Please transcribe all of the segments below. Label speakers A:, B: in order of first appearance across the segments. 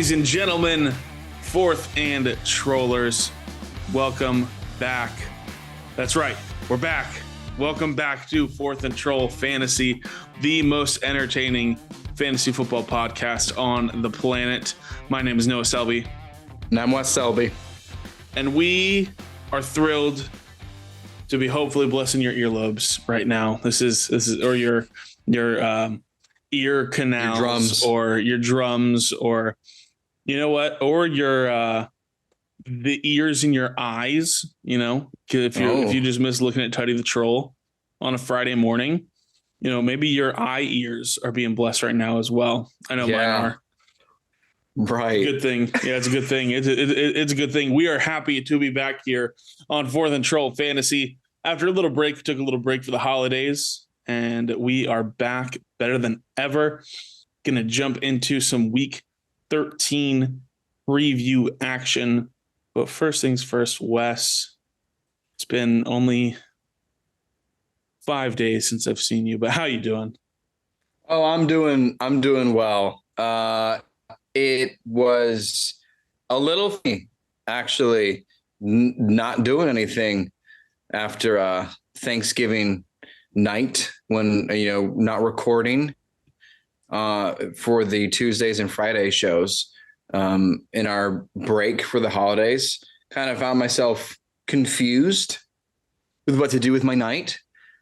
A: Ladies and gentlemen, fourth and trollers, welcome back. That's right, we're back. Welcome back to Fourth and Troll Fantasy, the most entertaining fantasy football podcast on the planet. My name is Noah Selby.
B: And I'm Wes Selby.
A: And we are thrilled to be hopefully blessing your earlobes right now. This is or your ear canals,
B: your drums,
A: or your drums, or you know what, or your the ears in your eyes. You know, if you just miss looking at Tuddy the Troll on a Friday morning, you know, maybe your eye ears are being blessed right now as well. I know mine are.
B: Right.
A: Good thing. Yeah, it's a good thing. It's a good thing. We are happy to be back here on Fourth and Troll Fantasy after a little break. We took a little break for the holidays, and we are back better than ever. Going to jump into some Week 13 preview action. But first things first, Wes, it's been only 5 days since I've seen you, but how you doing?
B: Oh, I'm doing well. It was a little funny, actually, not doing anything after Thanksgiving night when, not recording for the Tuesdays and Friday shows in our break for the holidays. Kind of found myself confused with what to do with my night,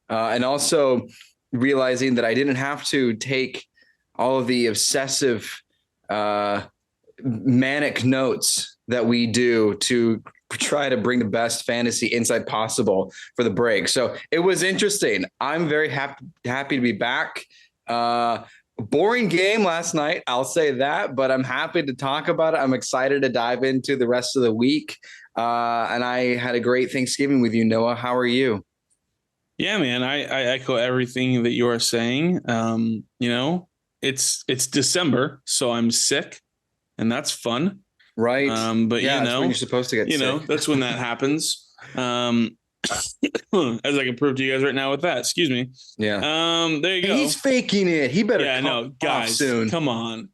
B: and also realizing that I didn't have to take all of the obsessive manic notes that we do to try to bring the best fantasy insight possible for the break. So it was interesting. I'm very happy to be back. Boring game last night, I'll say that, but I'm happy to talk about it. I'm excited to dive into the rest of the week. And I had a great Thanksgiving with you, Noah. How are you?
A: Yeah, man, I echo everything that you are saying. It's December, so I'm sick, and that's fun.
B: Right.
A: But
B: yeah, that's when you're supposed to get sick.
A: That's when that happens. As I can prove to you guys right now with that. Excuse me.
B: Yeah.
A: There you go.
B: He's faking it. He better
A: guys,
B: soon.
A: Come on.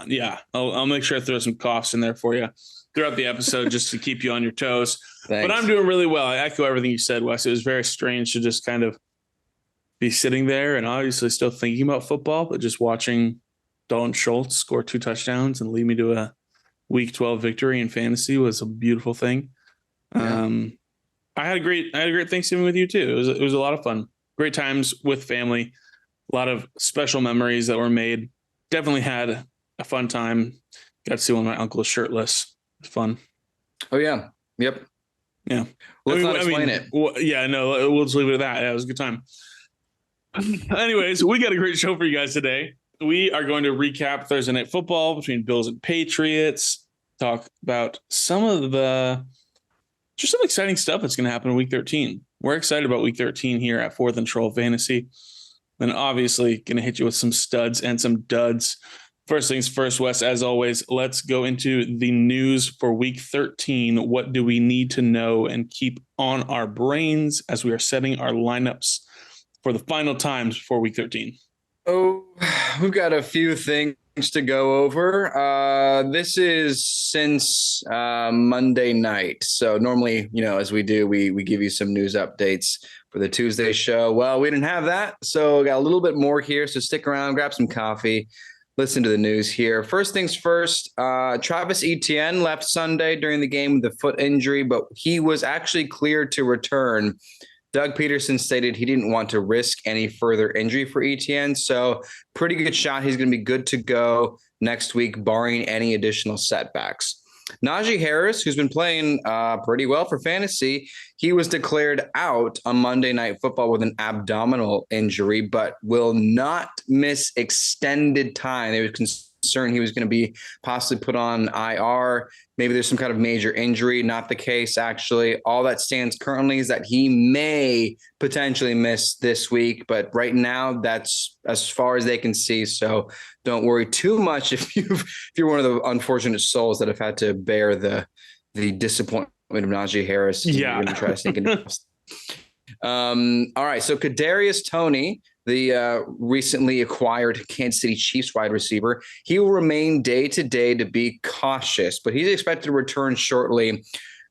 A: Yeah. I'll make sure I throw some coughs in there for you throughout the episode just to keep you on your toes.
B: Thanks.
A: But I'm doing really well. I echo everything you said, Wes. It was very strange to just kind of be sitting there and obviously still thinking about football, but just watching Dalton Schultz score 2 touchdowns and lead me to a Week 12 victory in fantasy was a beautiful thing. Yeah. I had a great Thanksgiving with you too. It was a lot of fun. Great times with family. A lot of special memories that were made. Definitely had a fun time. Got to see one of my uncles shirtless. It's fun.
B: Oh yeah. Yep.
A: Yeah.
B: Let's not explain it.
A: Well, yeah, no, we'll just leave it at that. Yeah, it was a good time. Anyways, we got a great show for you guys today. We are going to recap Thursday Night Football between Bills and Patriots, talk about some exciting stuff that's going to happen in Week 13. We're excited about Week 13 here at Fourth and Troll Fantasy. And obviously going to hit you with some studs and some duds. First things first, Wes, as always, let's go into the news for Week 13. What do we need to know and keep on our brains as we are setting our lineups for the final times before Week 13?
B: Oh, we've got a few things to go over. This is since Monday night. So normally, as we do, we give you some news updates for the Tuesday show. Well, we didn't have that. So we got a little bit more here. So stick around, grab some coffee, listen to the news here. First things first, Travis Etienne left Sunday during the game with a foot injury, but he was actually cleared to return. Doug Peterson stated he didn't want to risk any further injury for Etienne, so pretty good shot. He's going to be good to go next week, barring any additional setbacks. Najee Harris, who's been playing pretty well for fantasy, he was declared out on Monday Night Football with an abdominal injury, but will not miss extended time. They were concerned he was going to be possibly put on IR. Maybe there's some kind of major injury. Not the case, actually. All that stands currently is that he may potentially miss this week, but right now that's as far as they can see. So don't worry too much if you're one of the unfortunate souls that have had to bear the disappointment of Najee Harris.
A: Yeah.
B: You're going to try to sneak in. All right. So Kadarius Toney the recently acquired Kansas City Chiefs wide receiver. He will remain day to day to be cautious, but he's expected to return shortly.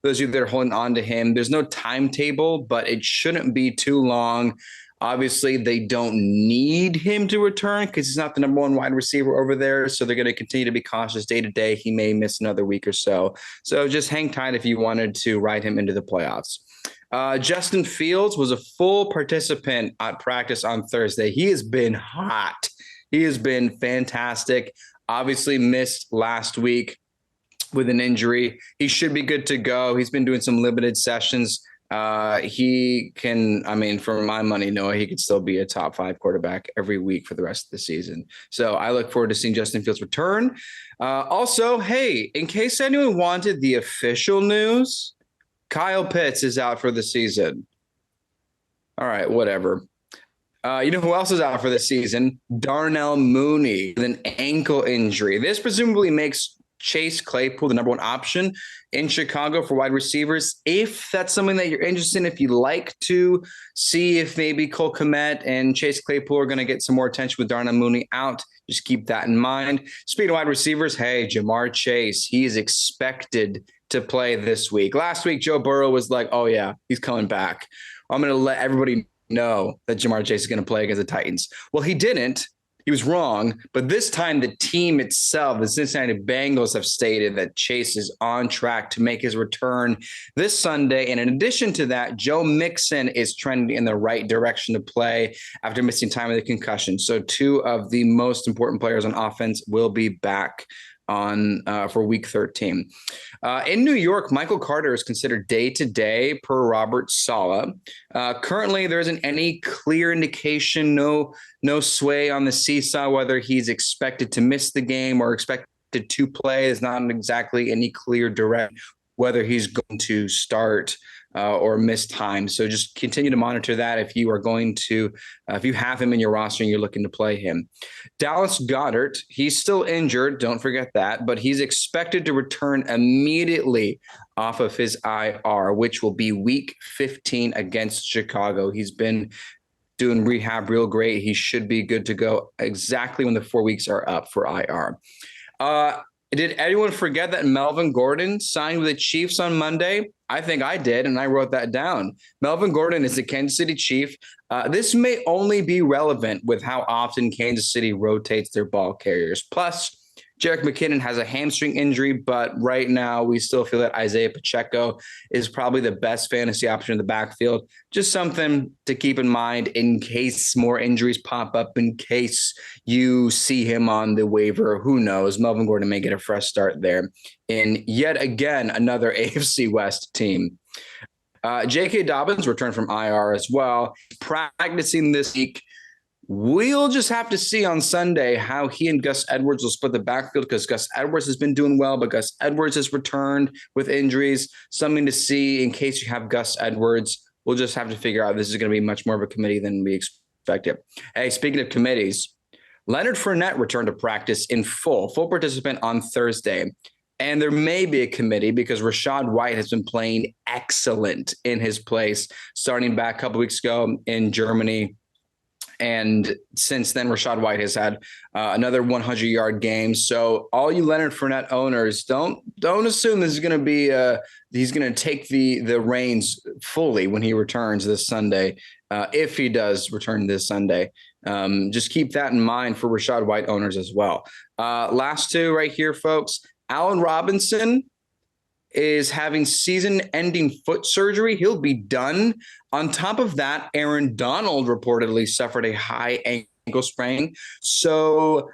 B: Those of you that are holding on to him, there's no timetable, but it shouldn't be too long. Obviously, they don't need him to return because he's not the number one wide receiver over there. So they're going to continue to be cautious day to day. He may miss another week or so. So just hang tight if you wanted to ride him into the playoffs. Justin Fields was a full participant at practice on Thursday. He has been hot. He has been fantastic. Obviously missed last week with an injury. He should be good to go. He's been doing some limited sessions. He can, I mean, for my money, Noah, he could still be a top 5 quarterback every week for the rest of the season. So I look forward to seeing Justin Fields return. Also, hey, in case anyone wanted the official news, Kyle Pitts is out for the season. All right, whatever. You know who else is out for the season? Darnell Mooney with an ankle injury. This presumably makes Chase Claypool the number one option in Chicago for wide receivers. If that's something that you're interested in, if you like to see if maybe Cole Kmet and Chase Claypool are going to get some more attention with Darnell Mooney out, just keep that in mind. Speaking of wide receivers, hey, Jamar Chase, he is expected to play this week. Last week, Joe Burrow was like, oh yeah, he's coming back. I'm going to let everybody know that Jamar Chase is going to play against the Titans. Well, he didn't. He was wrong, but this time the team itself, the Cincinnati Bengals, have stated that Chase is on track to make his return this Sunday. And in addition to that, Joe Mixon is trending in the right direction to play after missing time with a concussion. So 2 of the most important players on offense will be back on for week 13. In New York, Michael Carter is considered day-to-day per Robert Saleh. Currently, there isn't any clear indication, no sway on the seesaw, whether he's expected to miss the game or expected to play. There's not exactly any clear direct whether he's going to start or miss time. So just continue to monitor that if you are going to, if you have him in your roster and you're looking to play him. Dallas Goedert, he's still injured. Don't forget that, but he's expected to return immediately off of his IR, which will be week 15 against Chicago. He's been doing rehab real great. He should be good to go exactly when the 4 weeks are up for IR. Did anyone forget that Melvin Gordon signed with the Chiefs on Monday? I think I did, and I wrote that down. Melvin Gordon is the Kansas City Chief. This may only be relevant with how often Kansas City rotates their ball carriers. Plus, Jerick McKinnon has a hamstring injury, but right now we still feel that Isaiah Pacheco is probably the best fantasy option in the backfield. Just something to keep in mind in case more injuries pop up, in case you see him on the waiver. Who knows? Melvin Gordon may get a fresh start there in yet again another AFC West team. J.K. Dobbins returned from IR as well, practicing this week. We'll just have to see on Sunday how he and Gus Edwards will split the backfield, because Gus Edwards has been doing well, but Gus Edwards has returned with injuries. Something to see in case you have Gus Edwards. We'll just have to figure out. This is going to be much more of a committee than we expected. Hey, speaking of committees, Leonard Fournette returned to practice in full participant on Thursday. And there may be a committee because Rachaad White has been playing excellent in his place, starting back a couple weeks ago in Germany. And since then, Rachaad White has had another 100-yard game. So all you Leonard Fournette owners, don't assume this is going to be he's going to take the reins fully when he returns this Sunday. If he does return this Sunday, just keep that in mind for Rachaad White owners as well. Last 2 right here, folks. Allen Robinson is having season-ending foot surgery. He'll be done. On top of that, Aaron Donald reportedly suffered a high ankle sprain. So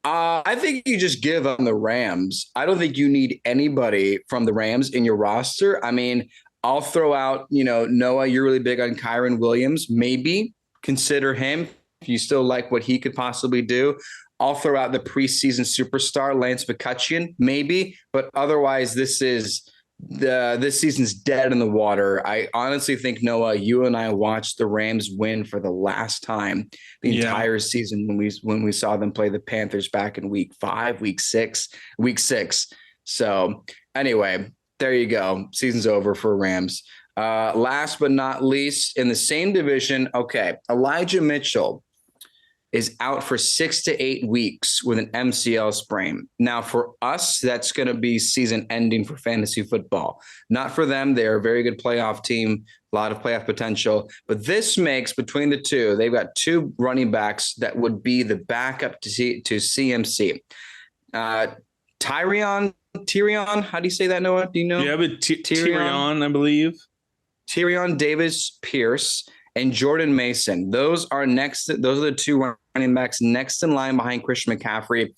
B: I think you just give on the Rams. I don't think you need anybody from the Rams in your roster. I mean, I'll throw out, Noah, you're really big on Kyron Williams. Maybe consider him if you still like what he could possibly do. I'll throw out the preseason superstar, Lance McCutcheon, maybe, but otherwise this season's dead in the water. I honestly think, Noah, you and I watched the Rams win for the last time the entire season when we saw them play the Panthers back in week 6. So anyway, there you go. Season's over for Rams. Last but not least, in the same division, okay, Elijah Mitchell is out for 6 to 8 weeks with an MCL sprain. Now, for us, that's going to be season ending for fantasy football. Not for them. They're a very good playoff team, a lot of playoff potential. But this makes, between the two, they've got two running backs that would be the backup to CMC. Tyrion, how do you say that, Noah? Do you know?
A: Yeah, but Tyrion, I believe.
B: Tyrion Davis-Pierce and Jordan Mason. Those are the two running backs next in line behind Christian McCaffrey.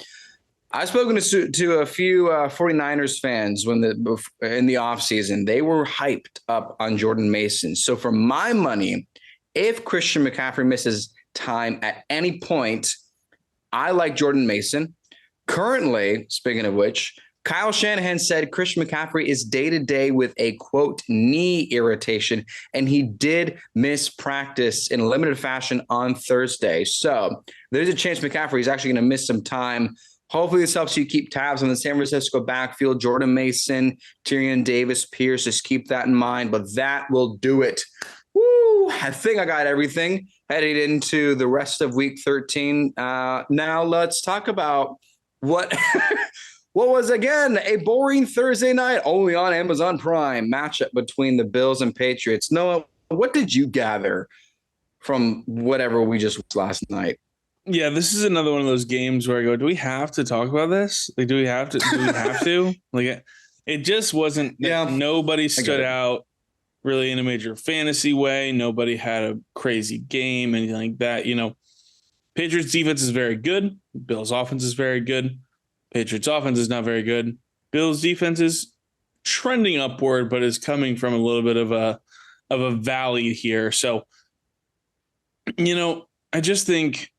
B: I've spoken to a few 49ers fans in the offseason. They were hyped up on Jordan Mason. So for my money, if Christian McCaffrey misses time at any point, I like Jordan Mason. Currently, speaking of which, Kyle Shanahan said Christian McCaffrey is day-to-day with a, quote, knee irritation, and he did miss practice in a limited fashion on Thursday. So there's a chance McCaffrey is actually going to miss some time. Hopefully this helps you keep tabs on the San Francisco backfield. Jordan Mason, Tyrion Davis-Pierce, just keep that in mind, but that will do it. Woo! I think I got everything headed into the rest of week 13. Now let's talk about what... What was, again, a boring Thursday night, only on Amazon Prime, matchup between the Bills and Patriots. Noah, what did you gather from whatever we just watched last night?
A: Yeah, this is another one of those games where I go, do we have to talk about this? Like, do we have to? Like, it just wasn't, nobody stood out really in a major fantasy way. Nobody had a crazy game, anything like that. You know, Patriots defense is very good. Bills offense is very good. Patriots offense is not very good. Bills defense is trending upward, but is coming from a little bit of a valley here. So, you know, I just think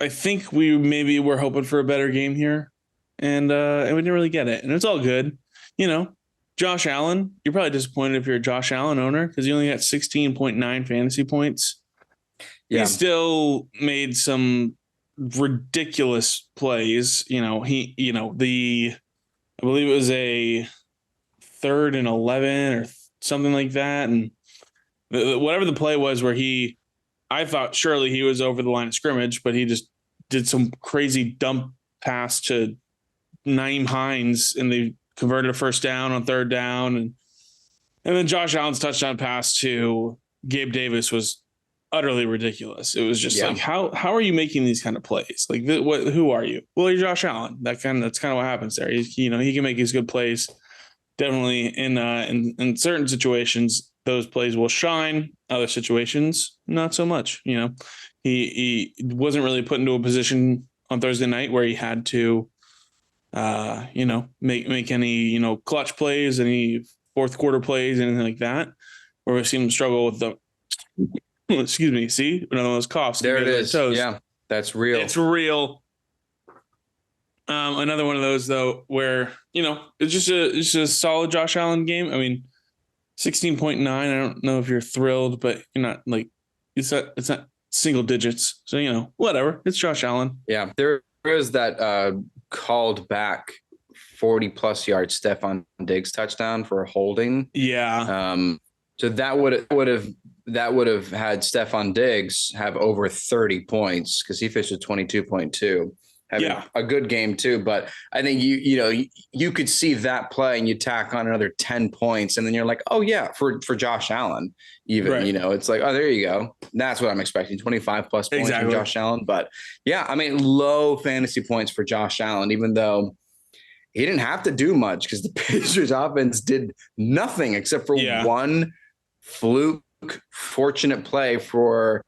A: I think we maybe were hoping for a better game here, and we didn't really get it, and it's all good. You know, Josh Allen, you're probably disappointed if you're a Josh Allen owner because he only got 16.9 fantasy points. Yeah. He still made some ridiculous plays. You know, I believe it was a 3rd and 11 or something like that. And whatever the play was where I thought surely he was over the line of scrimmage, but he just did some crazy dump pass to Naeem Hines and they converted a first down on 3rd down. And then Josh Allen's touchdown pass to Gabe Davis was utterly ridiculous. It was just like, how are you making these kind of plays? Like, who are you? Well, you're Josh Allen. That's kind of what happens there. He can make these good plays. Definitely in certain situations, those plays will shine. Other situations, not so much. You know, he wasn't really put into a position on Thursday night where he had to, make any, clutch plays, any fourth quarter plays, anything like that, where we seen him struggle with the. Excuse me. See, another one of those coughs.
B: There it is. Yeah, that's real.
A: It's real. Another one of those though, where it's just a solid Josh Allen game. I mean, 16.9. I don't know if you're thrilled, but you're not like it's not single digits. So whatever. It's Josh Allen.
B: Yeah, there is that called back 40+ yard Stephon Diggs touchdown for a holding.
A: Yeah.
B: So that would have had Stephon Diggs have over 30 points because he finished with 22.2. Having a good game too, but I think you could see that play and you tack on another 10 points, and then you're like, oh yeah, for Josh Allen, even right. It's like, oh, there you go. That's what I'm expecting, 25+ points from Josh Allen. But yeah, I mean, low fantasy points for Josh Allen, even though he didn't have to do much because the Patriots offense did nothing except for one fluke fortunate play for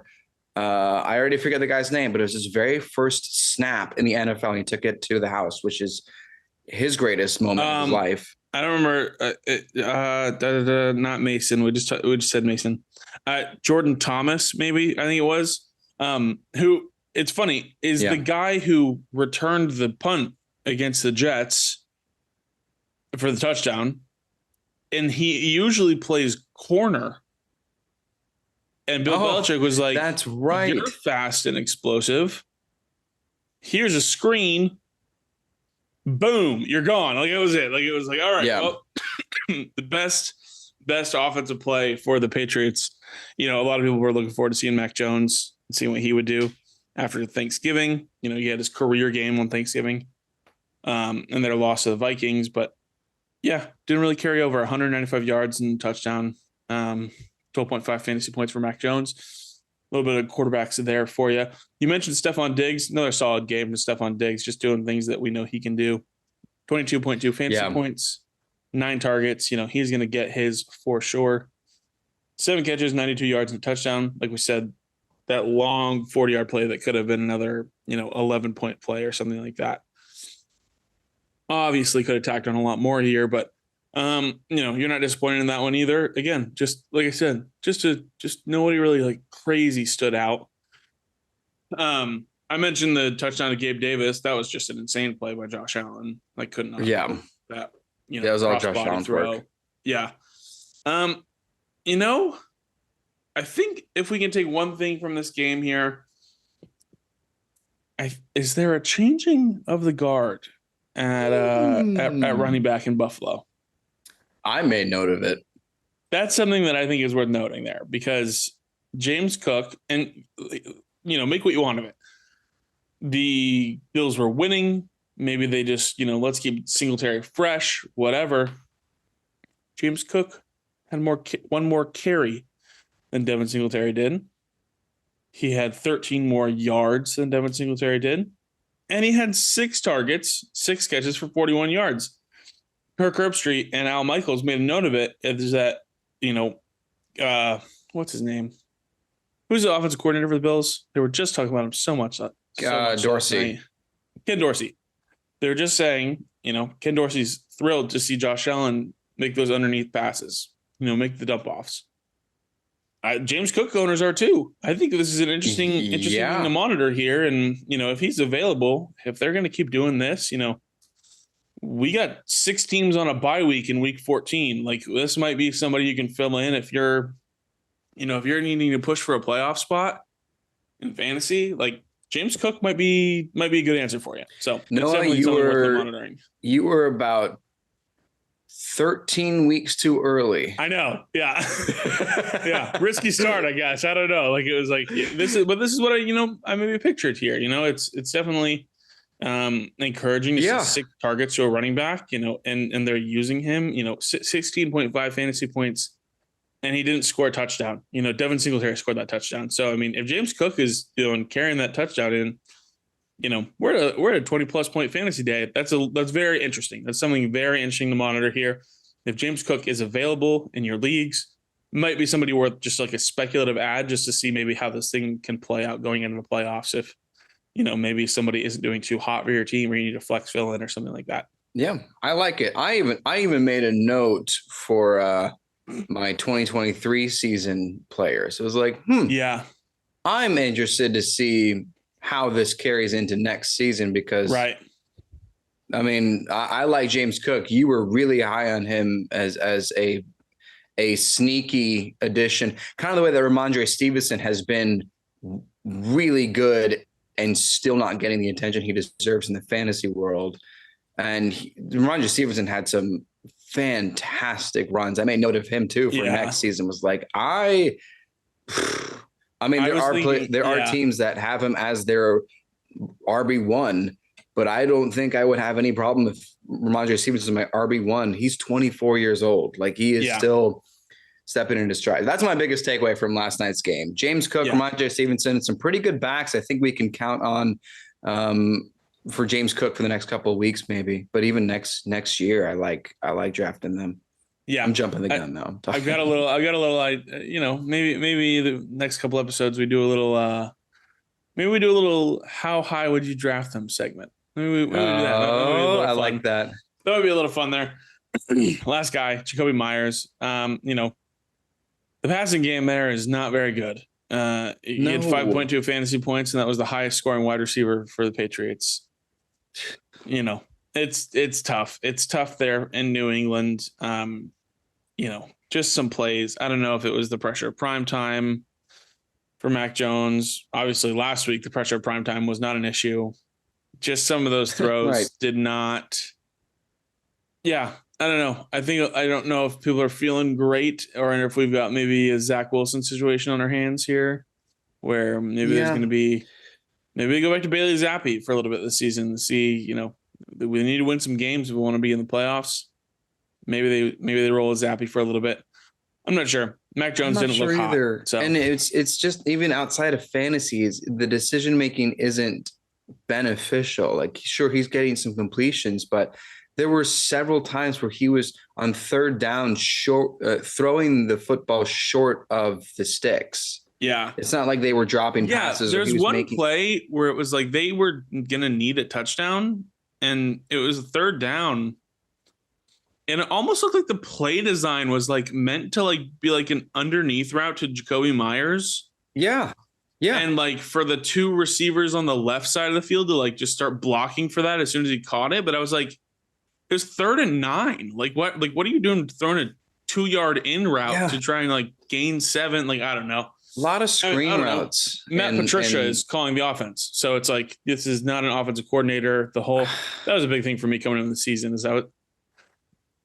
B: I already forget the guy's name, but it was his very first snap in the NFL and he took it to the house, which is his greatest moment of his life.
A: I don't remember not Mason. We just said Mason. Jordan Thomas, maybe, I think it was. Who, it's funny, is the guy who returned the punt against the Jets for the touchdown, and he usually plays corner. And Bill Belichick was like,
B: that's right.
A: You're fast and explosive. Here's a screen. Boom, you're gone. Like, it was it. Like, it was like, all right, well, the best offensive play for the Patriots. A lot of people were looking forward to seeing Mac Jones and seeing what he would do. after Thanksgiving. He had his career game on Thanksgiving, and their loss to the Vikings. But yeah, didn't really carry over. 195 yards and touchdown. 12.5 fantasy points for Mac Jones. A little bit of quarterbacks there for you. You mentioned Stephon Diggs. Another solid game to Stephon Diggs, just doing things that we know he can do. 22.2 fantasy points, 9 targets. He's going to get his for sure. 7 catches, 92 yards and a touchdown. Like we said, that long 40-yard play that could have been another, 11-point play or something like that. Obviously could have tacked on a lot more here, but you're not disappointed in that one either. Again, just like I said, just nobody really like crazy stood out. I mentioned the touchdown to Gabe Davis. That was just an insane play by Josh Allen. I couldn't. That
B: was all Josh Allen's work.
A: Yeah. I think if we can take one thing from this game here, is there a changing of the guard at running back in Buffalo?
B: I made note of it.
A: That's something that I think is worth noting there, because James Cook, and make what you want of it. The Bills were winning. Maybe they just, let's keep Singletary fresh, whatever. James Cook had one more carry than Devin Singletary did. He had 13 more yards than Devin Singletary did. And he had 6 targets, 6 catches for 41 yards. Kirk Herbstreit and Al Michaels made a note of it. Is that, what's his name? Who's the offensive coordinator for the Bills? They were just talking about him so much.
B: Dorsey.
A: Ken Dorsey. They were just saying, Ken Dorsey's thrilled to see Josh Allen make those underneath passes, make the dump offs. James Cook owners are too. I think this is an interesting thing to monitor here. And, if he's available, if they're going to keep doing this, we got 6 teams on a bye week in week 14. Like, this might be somebody you can fill in if you're needing to push for a playoff spot in fantasy. Like, James Cook might be a good answer for you. So
B: you were about 13 weeks too early.
A: I know. Yeah. Yeah. Risky start, I guess. I don't know. Like, it was like, this is what I maybe pictured here. It's definitely encouraging to see 6 targets to a running back, and they're using him, 16.5 fantasy points, and he didn't score a touchdown. Devin Singletary scored that touchdown. So, if James Cook is carrying that touchdown in, we're at a 20+ point fantasy day. That's very interesting. That's something very interesting to monitor here. If James Cook is available in your leagues, might be somebody worth just like a speculative ad just to see maybe how this thing can play out going into the playoffs. If, maybe somebody isn't doing too hot for your team, or you need a flex fill in or something like that.
B: Yeah, I like it. I even made a note for my 2023 season players. It was like,
A: yeah,
B: I'm interested to see how this carries into next season, because
A: right.
B: I like James Cook. You were really high on him as a sneaky addition, kind of the way that Ramondre Stevenson has been really good and still not getting the attention he deserves in the fantasy world. And Ramondre Stevenson had some fantastic runs. I made note of him too for next season. Was like, there are teams that have him as their RB1, but I don't think I would have any problem if Ramondre Stevenson is my RB1. He's 24 years old. Like, he is still stepping into stride. That's my biggest takeaway from last night's game. James Cook, Ramondre Stevenson, some pretty good backs. I think we can count on for James Cook for the next couple of weeks, maybe. But even next year, I like drafting them.
A: Yeah,
B: I'm jumping the gun though.
A: I've got a little. Maybe the next couple episodes we do a little. Maybe we do a little. How high would you draft them segment? Maybe we do that.
B: I like that.
A: That would be a little fun there. Last guy, Jacoby Myers. The passing game there is not very good. He had 5.2 fantasy points, and that was the highest scoring wide receiver for the Patriots. It's tough. It's tough there in New England. Just some plays. I don't know if it was the pressure of prime time for Mac Jones. Obviously, last week, the pressure of prime time was not an issue. Just some of those throws did not. Yeah, I don't know. I don't know if people are feeling great, or if we've got maybe a Zach Wilson situation on our hands here, where maybe there's going to be maybe they go back to Bailey Zappi for a little bit this season to see, we need to win some games if we want to be in the playoffs. Maybe they roll Zappi for a little bit. I'm not sure. Mac Jones didn't look
B: either.
A: hot. So.
B: And it's just even outside of fantasies, the decision making isn't beneficial. Like, sure, he's getting some completions, but there were several times where he was on third down, throwing the football short of the sticks.
A: Yeah.
B: It's not like they were dropping passes.
A: There's one play where it was like they were going to need a touchdown, and it was a third down. And it almost looked like the play design was like meant to like be like an underneath route to Jacoby Myers.
B: Yeah. Yeah.
A: And like for the two receivers on the left side of the field to like just start blocking for that as soon as he caught it. But I was like, it was 3rd and 9. Like what are you doing throwing a 2-yard in route to try and like gain 7? Like, I don't know.
B: A lot of screen routes.
A: Matt Patricia is calling the offense. So it's like, this is not an offensive coordinator. That was a big thing for me coming into the season is that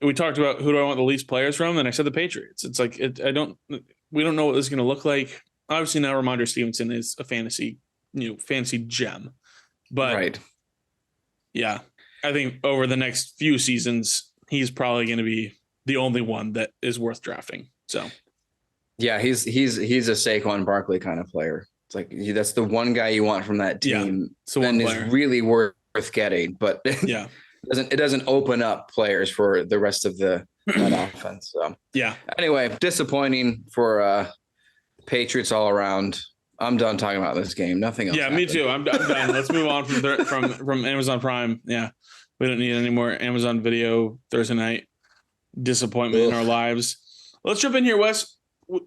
A: we talked about who do I want the least players from, and I said the Patriots. It's like we don't know what this is going to look like. Obviously, now Ramondre Stevenson is a fantasy gem, but yeah, I think over the next few seasons, he's probably going to be the only one that is worth drafting. So, yeah, he's a Saquon Barkley kind of player. It's like that's the one guy you want from that team, and is really worth getting. But yeah. It doesn't open up players for the rest of that offense. So yeah. Anyway, disappointing for Patriots all around. I'm done talking about this game. Nothing else. Yeah, happened. Me too. I'm done. Let's move on from Amazon Prime. Yeah, we don't need any more Amazon Video Thursday night disappointment in our lives. Let's jump in here, Wes.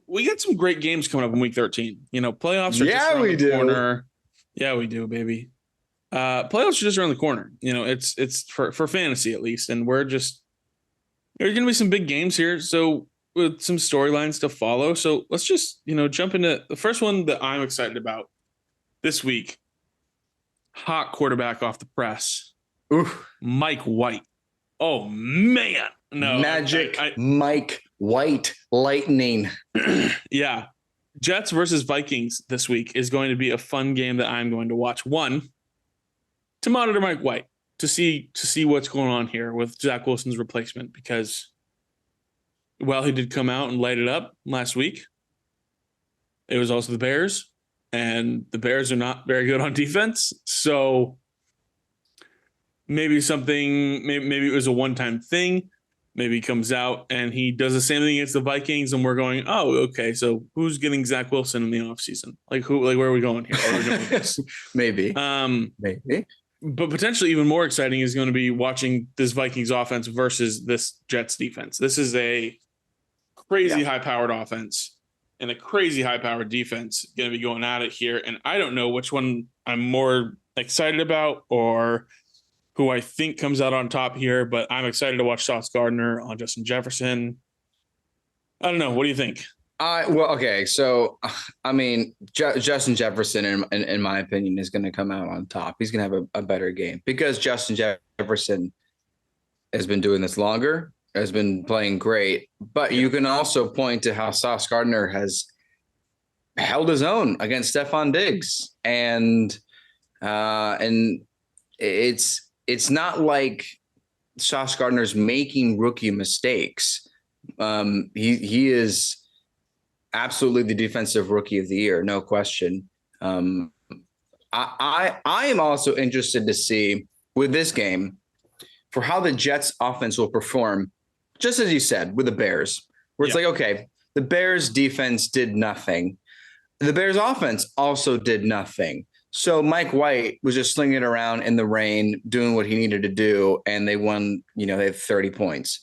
A: We got some great games coming up in Week 13. Playoffs are just around the corner. Yeah, we do, baby. Playoffs are just around the corner. It's for fantasy at least, and there's going to be some big games here. So with some storylines to follow. So let's just jump into the first one that I'm excited about this week. Hot quarterback off the press. Oof. Mike White. Oh man, no
B: magic. Mike White lightning.
A: Yeah, Jets versus Vikings this week is going to be a fun game that I'm going to watch. One, to monitor Mike White, to see what's going on here with Zach Wilson's replacement, because while he did come out and light it up last week, it was also the Bears, and the Bears are not very good on defense. So maybe it was a one-time thing. Maybe he comes out and he does the same thing against the Vikings, and we're going, oh, okay, so who's getting Zach Wilson in the offseason? Where are we going here? Where are we going with this?
B: Maybe.
A: Maybe. But potentially even more exciting is going to be watching this Vikings offense versus this Jets defense. This is a crazy high-powered offense and a crazy high-powered defense going to be going at it here. And I don't know which one I'm more excited about or who I think comes out on top here, but I'm excited to watch Sauce Gardner on Justin Jefferson. I don't know. What do you think?
B: Okay. So, I mean, Justin Jefferson, in my opinion, is going to come out on top. He's going to have a better game because Justin Jefferson has been doing this longer, has been playing great. But you can also point to how Sauce Gardner has held his own against Stephon Diggs. And it's not like Sauce Gardner's making rookie mistakes. He is absolutely the defensive rookie of the year, no question. I am also interested to see with this game for how the Jets offense will perform, just as you said, with the Bears, where it's like, okay, the Bears defense did nothing. The Bears offense also did nothing. So Mike White was just slinging it around in the rain, doing what he needed to do, and they won, they had 30 points.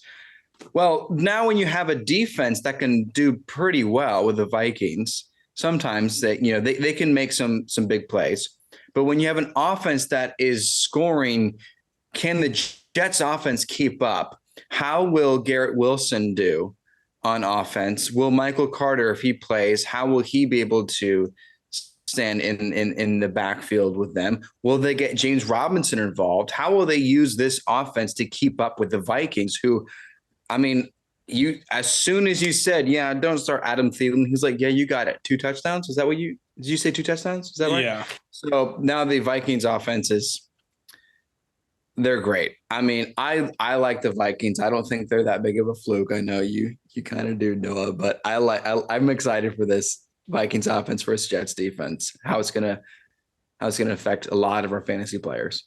B: Well, now when you have a defense that can do pretty well with the Vikings, sometimes they can make some big plays. But when you have an offense that is scoring, can the Jets offense keep up? How will Garrett Wilson do on offense? Will Michael Carter, if he plays, how will he be able to stand in the backfield with them? Will they get James Robinson involved? How will they use this offense to keep up with the Vikings, who, I mean, as soon as you said, don't start Adam Thielen, he's like, yeah, you got it. 2 touchdowns. Is that what you Did you say 2 touchdowns? Is that right?
A: Yeah.
B: So now the Vikings offenses, they're great. I mean, I like the Vikings. I don't think they're that big of a fluke. I know you kind of do, Noah, but I'm excited for this Vikings offense versus Jets defense. How it's gonna affect a lot of our fantasy players.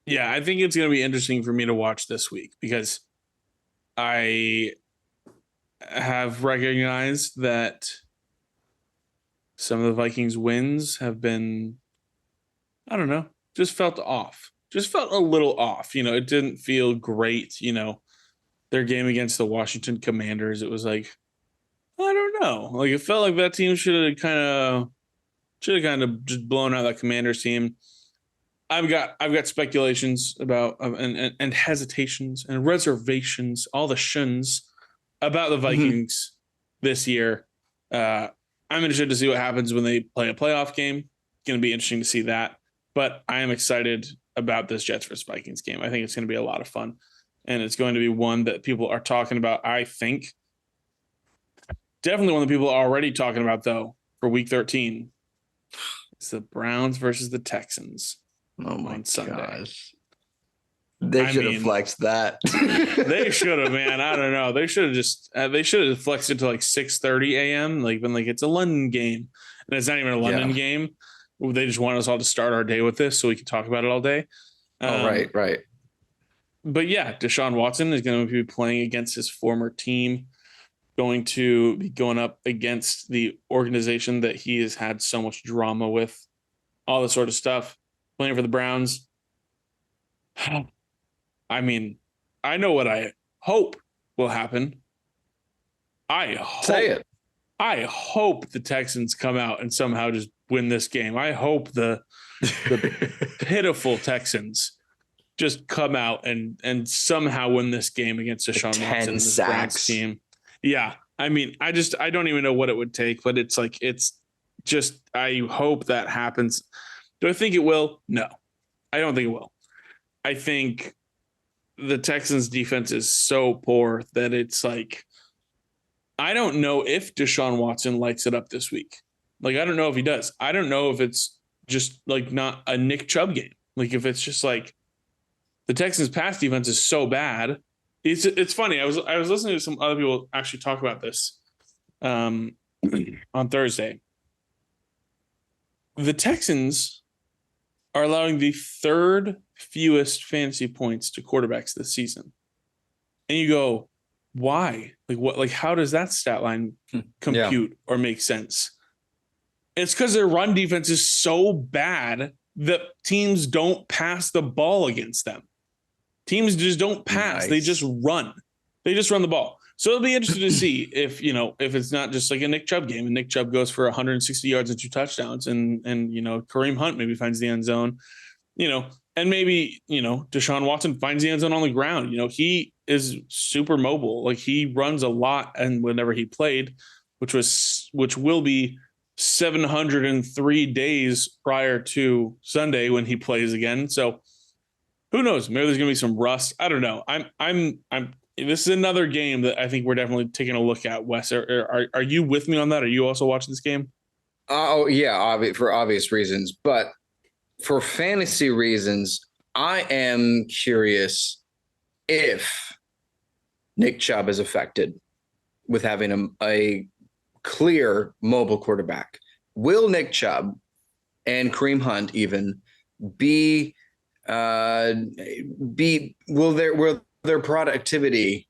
A: Yeah, I think it's going to be interesting for me to watch this week because I have recognized that some of the Vikings wins have been, I don't know, just felt off. Just felt a little off. It didn't feel great. Their game against the Washington Commanders, it was like, I don't know. Like it felt like that team should have kind of just blown out that Commanders team. I've got speculations about and hesitations and reservations, all the shuns about the Vikings this year. I'm interested to see what happens when they play a playoff game. It's going to be interesting to see that. But I am excited about this Jets versus Vikings game. I think it's going to be a lot of fun. And it's going to be one that people are talking about, I think. Definitely one that people are already talking about, though, for week 13. It's the Browns versus the Texans.
B: Oh, my
A: on Sunday.
B: gosh. They should have flexed that.
A: They should have, man. I don't know. They should have flexed it to like 6:30 a.m. Like when it's a London game. And it's not even a London game. They just want us all to start our day with this so we can talk about it all day.
B: Right.
A: But yeah, Deshaun Watson is going to be playing against his former team, going to be going up against the organization that he has had so much drama with, all this sort of stuff, playing for the Browns. I mean, I know what I hope will happen. I hope the Texans come out and somehow just win this game. I hope the pitiful Texans just come out and somehow win this game against Deshaun Watson and this Browns team. Yeah. I mean, I don't even know what it would take, but it's just, I hope that happens. Do I think it will? No, I don't think it will. I think the Texans defense is so poor that it's like, I don't know if Deshaun Watson lights it up this week. Like, I don't know if he does. I don't know if it's just like not a Nick Chubb game. Like if it's just like the Texans pass defense is so bad. It's funny. I was listening to some other people actually talk about this on Thursday. The Texans are allowing the third fewest fantasy points to quarterbacks this season. And you go, why? Like what? Like how does that stat line compute or make sense? It's because their run defense is so bad that teams don't pass the ball against them. Teams just don't pass. Nice. They just run. They just run the ball. So it'll be interesting to see if it's not just like a Nick Chubb game and Nick Chubb goes for 160 yards and 2 touchdowns and Kareem Hunt maybe finds the end zone, and maybe, Deshaun Watson finds the end zone on the ground. He is super mobile. Like he runs a lot. And whenever he played, which will be 703 days prior to Sunday when he plays again. So who knows? Maybe there's going to be some rust. I don't know. This is another game that I think we're definitely taking a look at. Wes, are you with me on that? Are you also watching this game?
B: Oh yeah, for obvious reasons, but for fantasy reasons, I am curious if Nick Chubb is affected with having a clear mobile quarterback. Will Nick Chubb and Kareem Hunt even will their productivity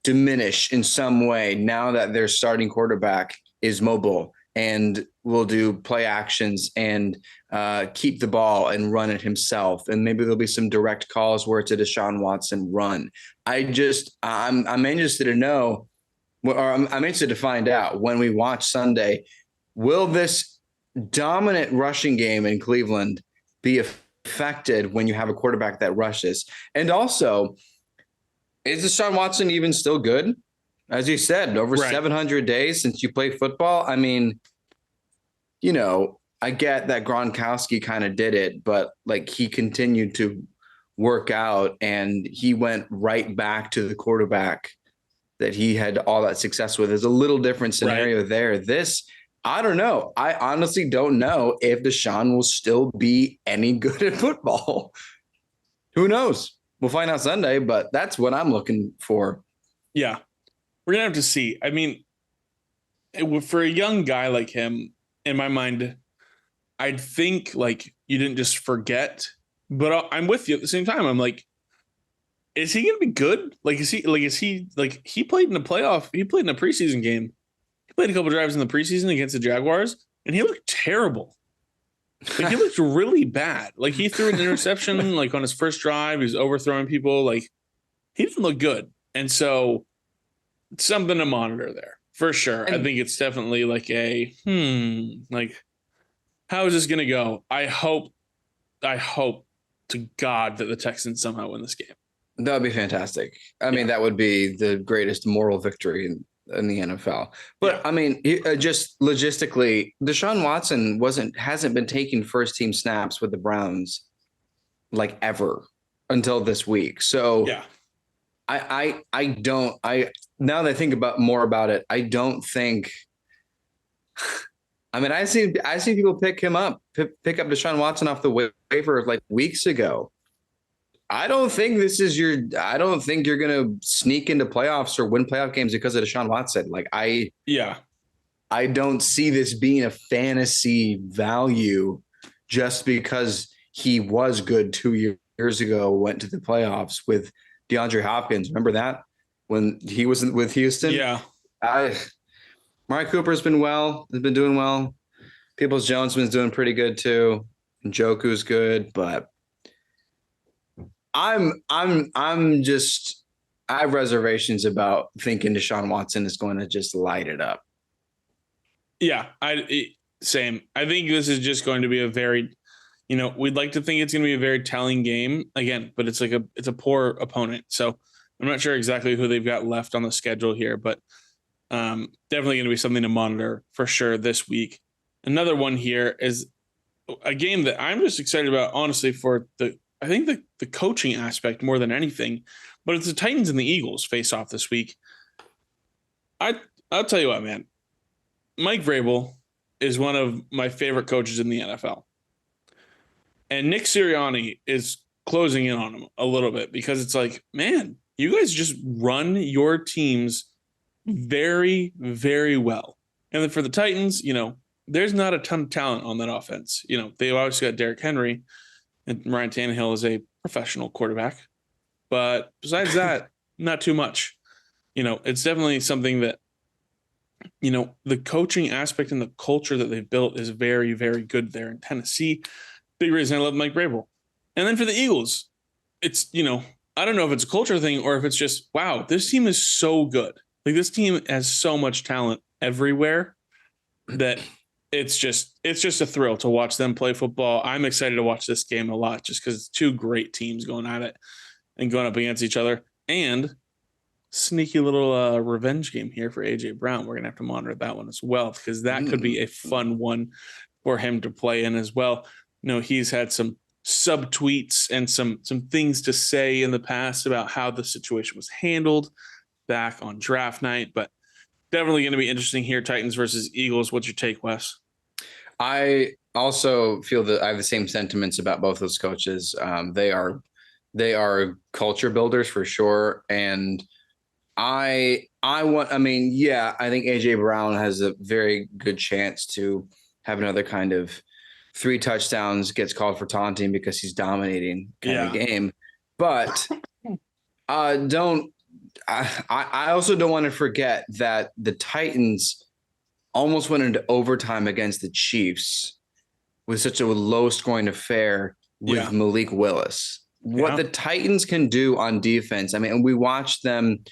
B: diminish in some way now that their starting quarterback is mobile and will do play actions and keep the ball and run it himself? And maybe there'll be some direct calls where it's a Deshaun Watson run. I'm interested to know, or I'm interested to find out when we watch Sunday, will this dominant rushing game in Cleveland be affected when you have a quarterback that rushes? And also, is Deshaun Watson even still good? As you said, over 700 days since you played football. I mean, I get that Gronkowski kind of did it, but like he continued to work out and he went right back to the quarterback that he had all that success with. There's a little different scenario there. This I don't know. I honestly don't know if Deshaun will still be any good at football. Who knows? We'll find out Sunday, but that's what I'm looking for.
A: Yeah, we're gonna have to see. I mean, for a young guy like him, in my mind, I'd think like you didn't just forget. But I'm with you at the same time. I'm like, is he gonna be good? Like, he played in a playoff? He played in a preseason game. He played a couple drives in the preseason against the Jaguars, and he looked terrible. Like he looked really bad. Like he threw an interception like on his first drive. He was overthrowing people. Like he didn't look good. And so something to monitor there for sure. I think it's definitely like like how is this gonna go? I hope to God that the Texans somehow win this game.
B: That would be fantastic. I mean, that would be the greatest moral victory in the NFL. But I mean, just logistically, Deshaun Watson hasn't been taking first team snaps with the Browns like ever until this week. So I now that I think more about it, I don't think. I mean, I see people pick up Deshaun Watson off the waiver like weeks ago. I don't think you're going to sneak into playoffs or win playoff games because of Deshaun Watson. Like I don't see this being a fantasy value just because he was good 2 years ago, went to the playoffs with DeAndre Hopkins. Remember that when he was with Houston?
A: Yeah.
B: Amari Cooper's been doing well. Peoples-Jones been doing pretty good too. Njoku's good, but I have reservations about thinking Deshaun Watson is going to just light it up.
A: Yeah, same. I think this is just going to be a very, we'd like to think it's going to be a very telling game again, but it's a poor opponent. So I'm not sure exactly who they've got left on the schedule here, but definitely going to be something to monitor for sure this week. Another one here is a game that I'm just excited about, honestly, for I think the coaching aspect more than anything, but it's the Titans and the Eagles face off this week. I'll tell you what, man. Mike Vrabel is one of my favorite coaches in the NFL. And Nick Sirianni is closing in on him a little bit because it's like, man, you guys just run your teams very, very well. And then for the Titans, there's not a ton of talent on that offense. They've obviously got Derrick Henry, and Ryan Tannehill is a professional quarterback. But besides that, not too much. It's definitely something that, the coaching aspect and the culture that they've built is very, very good there in Tennessee. Big reason I love Mike Vrabel. And then for the Eagles, it's, I don't know if it's a culture thing or if it's just, wow, this team is so good. Like this team has so much talent everywhere that it's just a thrill to watch them play football. I'm excited to watch this game a lot just because it's two great teams going at it and going up against each other. And sneaky little revenge game here for AJ Brown. We're gonna have to monitor that one as well because that could be a fun one for him to play in as well. He's had some subtweets and some things to say in the past about how the situation was handled back on draft night, but definitely going to be interesting here. Titans versus Eagles. What's your take, Wes?
B: I also feel that I have the same sentiments about both those coaches. They are culture builders for sure. And I think AJ Brown has a very good chance to have another kind of 3 touchdowns, gets called for taunting because he's dominating kind of game. But I also don't want to forget that the Titans almost went into overtime against the Chiefs with such a low scoring affair with Malik Willis. What the Titans can do on defense. I mean, we watched them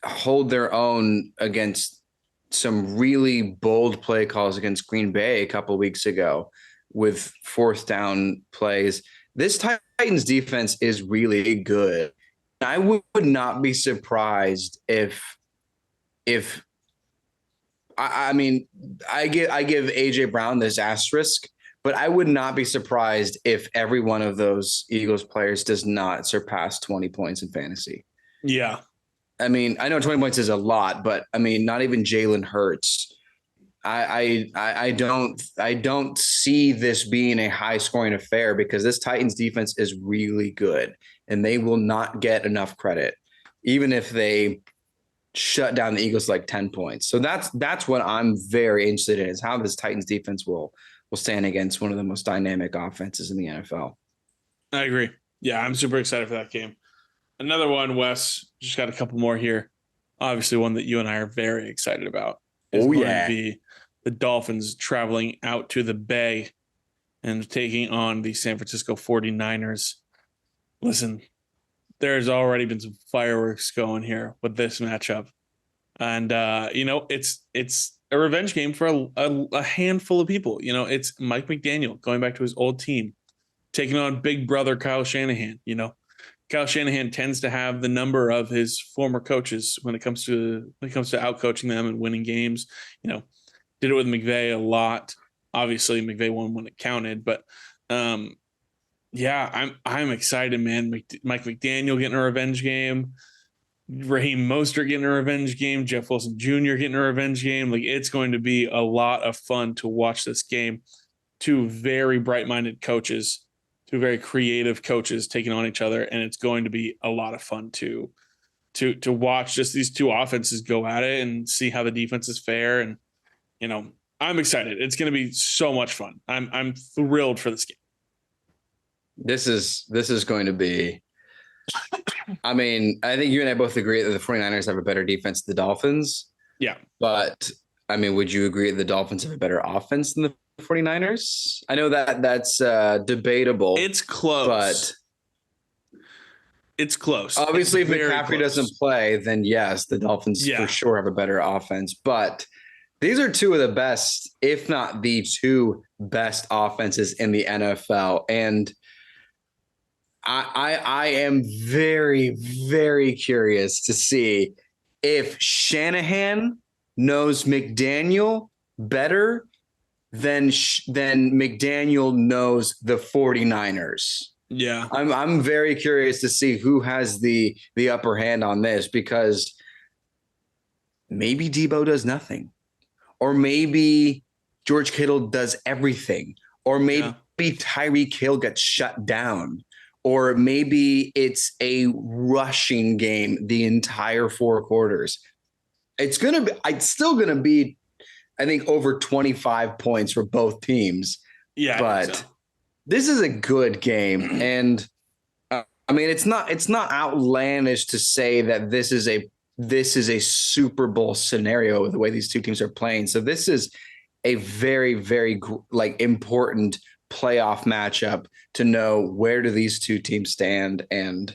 B: hold their own against some really bold play calls against Green Bay a couple of weeks ago with 4th down plays. This Titans defense is really good. I would not be surprised if I give AJ Brown this asterisk, but I would not be surprised if every one of those Eagles players does not surpass 20 points in fantasy.
A: Yeah.
B: I mean, I know 20 points is a lot, but I mean, not even Jalen Hurts I don't see this being a high scoring affair because this Titans defense is really good and they will not get enough credit, even if they shut down the Eagles like 10 points. So that's what I'm very interested in, is how this Titans defense will stand against one of the most dynamic offenses in the NFL.
A: I agree. Yeah, I'm super excited for that game. Another one, Wes, just got a couple more here. Obviously, one that you and I are very excited about is going to be the Dolphins traveling out to the Bay and taking on the San Francisco 49ers. Listen, there's already been some fireworks going here with this matchup. And, it's a revenge game for a handful of people. It's Mike McDaniel going back to his old team, taking on big brother Kyle Shanahan. Kyle Shanahan tends to have the number of his former coaches when it comes to outcoaching them and winning games. Did it with McVay a lot. Obviously, McVay won when it counted, but yeah, I'm excited, man. Mike McDaniel getting a revenge game, Raheem Mostert getting a revenge game, Jeff Wilson Jr. getting a revenge game. Like, it's going to be a lot of fun to watch this game. Two very bright-minded coaches, two very creative coaches taking on each other, and it's going to be a lot of fun to watch just these two offenses go at it and see how the defense is fair. And I'm excited. It's going to be so much fun. I'm thrilled for this game.
B: This is going to be. I mean, I think you and I both agree that the 49ers have a better defense than the Dolphins.
A: Yeah,
B: but I mean, would you agree that the Dolphins have a better offense than the 49ers? I know that's debatable.
A: It's close,
B: but
A: it's close.
B: Obviously, if McCaffrey doesn't play, then yes, the Dolphins for sure have a better offense. But these are two of the best, if not the two best offenses in the NFL. And I am very, very curious to see if Shanahan knows McDaniel better than McDaniel knows the 49ers.
A: Yeah.
B: I'm very curious to see who has the upper hand on this, because maybe Debo does nothing, or maybe George Kittle does everything, or maybe Tyreek Hill gets shut down, or maybe it's a rushing game the entire 4 quarters. It's still going to be, I think, over 25 points for both teams.
A: Yeah,
B: but this is a good game, and I mean, it's not outlandish to say that this is a Super Bowl scenario with the way these two teams are playing. So this is a very, very important playoff matchup to know where do these two teams stand. And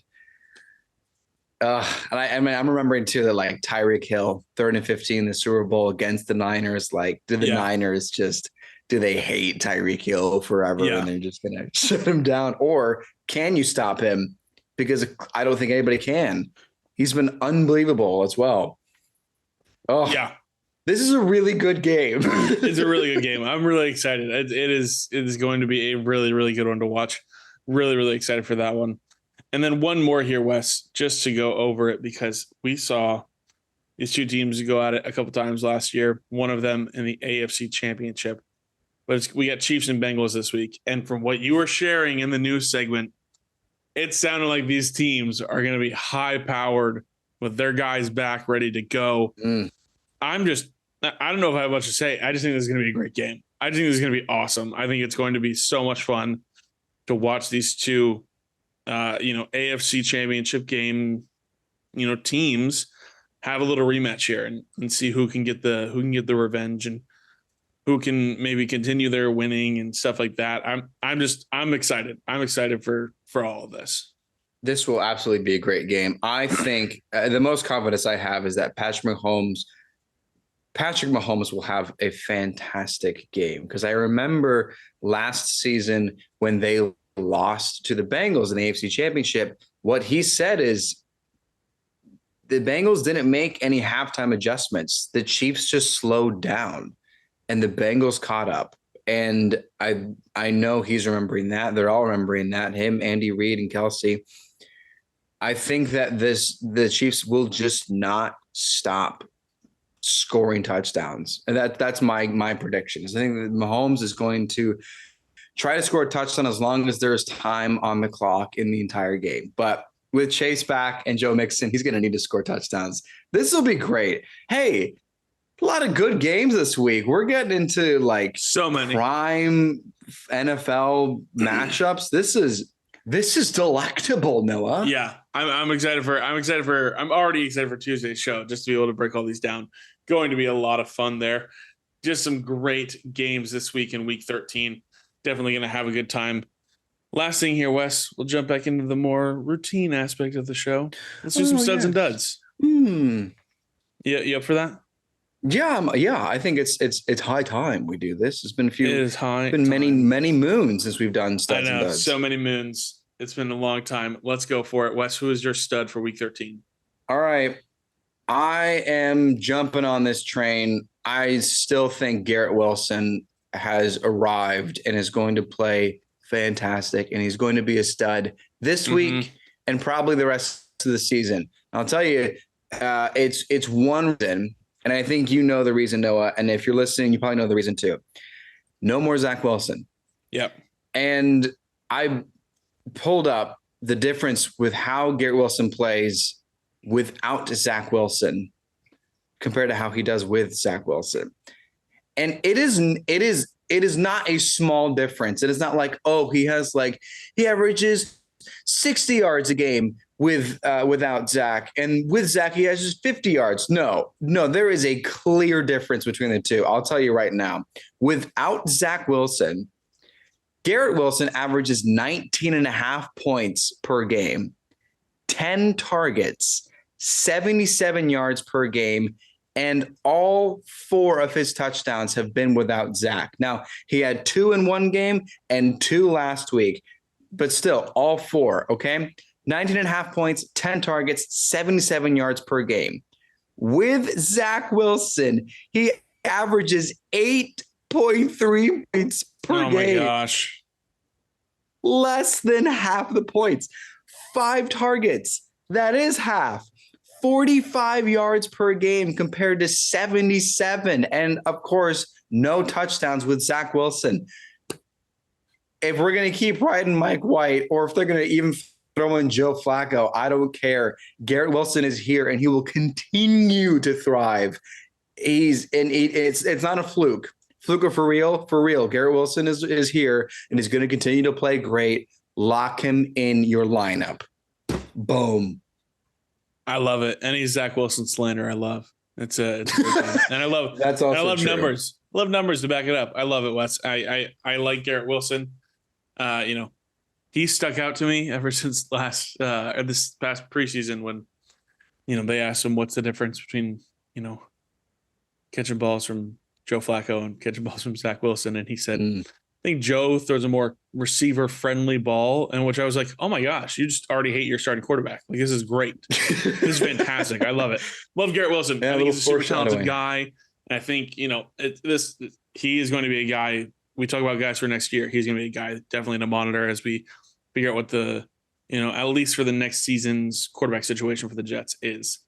B: I mean, I'm remembering too that Tyreek Hill, 3rd and 15 in the Super Bowl against the Niners. Do the Niners do they hate Tyreek Hill forever and they're just going to shut him down? Or can you stop him? Because I don't think anybody can. He's been unbelievable as well. Oh, yeah. This is a really good game.
A: It's a really good game. I'm really excited. It is going to be a really, really good one to watch. Really, really excited for that one. And then one more here, Wes, just to go over it, because we saw these two teams go at it a couple times last year, one of them in the AFC Championship. But we got Chiefs and Bengals this week. And from what you were sharing in the news segment, it sounded like these teams are going to be high-powered with their guys back, ready to go. I don't know if I have much to say. I just think this is going to be a great game. I just think this is going to be awesome. I think it's going to be so much fun to watch these two, AFC Championship game, teams have a little rematch here and see who can get the revenge and who can maybe continue their winning and stuff like that. I'm excited. I'm excited for all of this.
B: This will absolutely be a great game. I think the most confidence I have is that Patrick Mahomes will have a fantastic game, because I remember last season when they lost to the Bengals in the AFC Championship, what he said is the Bengals didn't make any halftime adjustments. The Chiefs just slowed down and the Bengals caught up. And I know he's remembering that. They're all remembering that. Him, Andy Reid, and Kelsey. I think that the Chiefs will just not stop scoring touchdowns. And that's my prediction. I think that Mahomes is going to try to score a touchdown as long as there's time on the clock in the entire game. But with Chase back and Joe Mixon, he's going to need to score touchdowns. This will be great. Hey, a lot of good games this week. We're getting into like
A: so many
B: prime NFL matchups. This is delectable, Noah.
A: Yeah, I'm already excited for Tuesday's show, just to be able to break all these down. Going to be a lot of fun there. Just some great games this week in week 13. Definitely going to have a good time. Last thing here, Wes, we'll jump back into the more routine aspect of the show. Let's do some studs and duds. Yeah, you up for that?
B: Yeah. I think it's high time we do this. It's been
A: many
B: moons since we've done studs and duds.
A: So many moons. It's been a long time. Let's go for it. Wes, who is your stud for week 13?
B: All right. I am jumping on this train. I still think Garrett Wilson has arrived and is going to play fantastic, and he's going to be a stud this week and probably the rest of the season. I'll tell you, it's one reason, and I think you know the reason, Noah, and if you're listening, you probably know the reason too. No more Zach Wilson.
A: Yep.
B: And I pulled up the difference with how Garrett Wilson plays without Zach Wilson compared to how he does with Zach Wilson. And it is not a small difference. It is not like, he averages 60 yards a game without Zach, and with Zach he has just 50 yards. No, there is a clear difference between the two. I'll tell you right now. Without Zach Wilson, Garrett Wilson averages 19.5 points per game, 10 targets, 77 yards per game, and all 4 of his touchdowns have been without Zach. Now, he had 2 in one game and 2 last week, but still, all 4, okay? 19.5 points, 10 targets, 77 yards per game. With Zach Wilson, he averages 8.3 points per game.
A: Oh, my gosh.
B: Less than half the points. 5 targets. That is half. 45 yards per game compared to 77. And, of course, no touchdowns with Zach Wilson. If we're going to keep riding Mike White, or if they're going to even throw in Joe Flacco, I don't care. Garrett Wilson is here, and he will continue to thrive. It's not a fluke. Fluke for real? For real. Garrett Wilson is here, and is going to continue to play great. Lock him in your lineup. Boom.
A: I love it. Any Zach Wilson slander, I love. It's and I love
B: that's also
A: I love
B: true.
A: numbers. I love numbers to back it up. I love it, Wes. I like Garrett Wilson. He stuck out to me ever since this past preseason when, they asked him what's the difference between, catching balls from Joe Flacco and catching balls from Zach Wilson, and he said, I think Joe throws a more receiver-friendly ball, and which I was like, oh my gosh, you just already hate your starting quarterback. Like, this is great. This is fantastic. I love it. Love Garrett Wilson.
B: Yeah,
A: I think he's a super talented guy. And I think, he is going to be a guy. We talk about guys for next year. He's going to be a guy definitely to monitor as we figure out what the, at least for the next season's quarterback situation for the Jets is.